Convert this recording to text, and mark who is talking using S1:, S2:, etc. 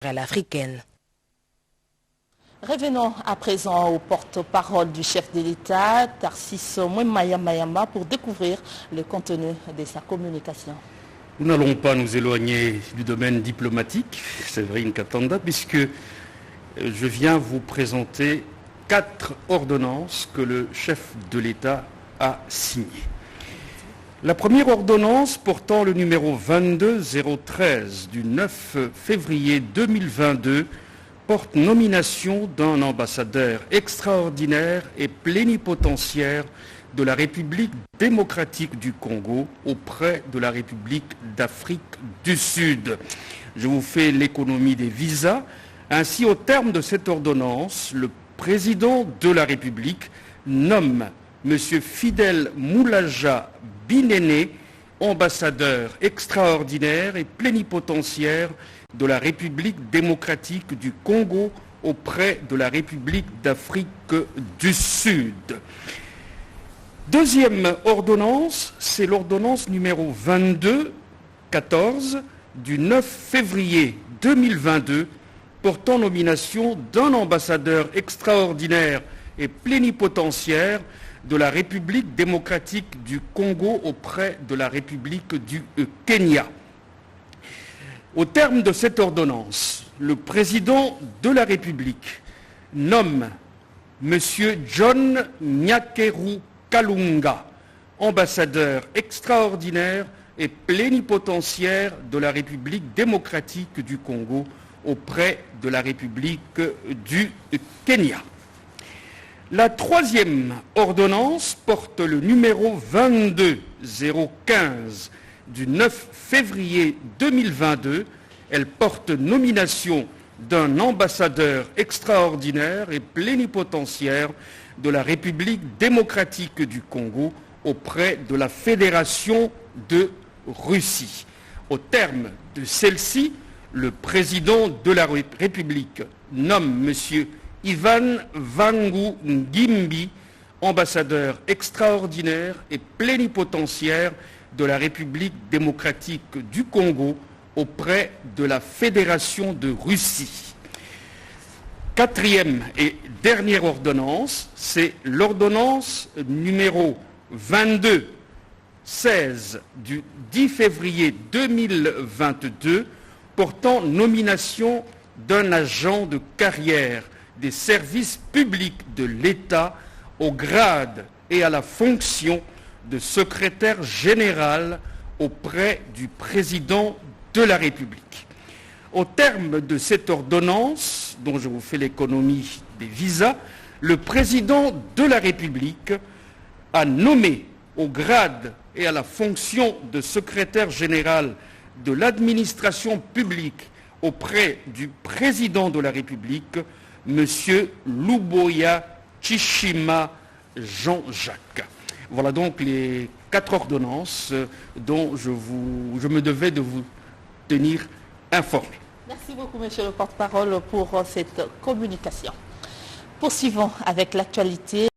S1: africaine.
S2: Revenons à présent au porte-parole du chef de l'État, Tarcisse Mayamba, pour découvrir le contenu de sa communication.
S3: Nous n'allons pas nous éloigner du domaine diplomatique, Séverine Katanda, puisque je viens vous présenter 4 ordonnances que le chef de l'État a signées. La première ordonnance portant le numéro 22-013 du 9 février 2022 porte nomination d'un ambassadeur extraordinaire et plénipotentiaire de la République démocratique du Congo auprès de la République d'Afrique du Sud. Je vous fais l'économie des visas. Ainsi, au terme de cette ordonnance, le président de la République nomme M. Fidel Moulaja Binene, ambassadeur extraordinaire et plénipotentiaire de la République démocratique du Congo auprès de la République d'Afrique du Sud. Deuxième ordonnance, c'est l'ordonnance numéro 22-14 du 9 février 2022 portant nomination d'un ambassadeur extraordinaire et plénipotentiaire de la République démocratique du Congo auprès de la République du Kenya. Au terme de cette ordonnance, le président de la République nomme M. John Nyakeru Kalunga, ambassadeur extraordinaire et plénipotentiaire de la République démocratique du Congo auprès de la République du Kenya. La troisième ordonnance porte le numéro 22-015 du 9 février 2022. Elle porte nomination d'un ambassadeur extraordinaire et plénipotentiaire de la République démocratique du Congo auprès de la Fédération de Russie. Au terme de celle-ci, le président de la République nomme M. Ivan Vangu Ngimbi, ambassadeur extraordinaire et plénipotentiaire de la République démocratique du Congo auprès de la Fédération de Russie. Quatrième et dernière ordonnance, c'est l'ordonnance numéro 22-16 du 10 février 2022 portant nomination d'un agent de carrière des services publics de l'État au grade et à la fonction de secrétaire général auprès du président de la République. Au terme de cette ordonnance, dont je vous fais l'économie des visas, le président de la République a nommé au grade et à la fonction de secrétaire général de l'administration publique auprès du président de la République, M. Luboya Chishima Jean-Jacques. Voilà donc les 4 ordonnances dont je me devais de vous tenir informé.
S2: Merci beaucoup, monsieur le porte-parole, pour cette communication. Poursuivons avec l'actualité.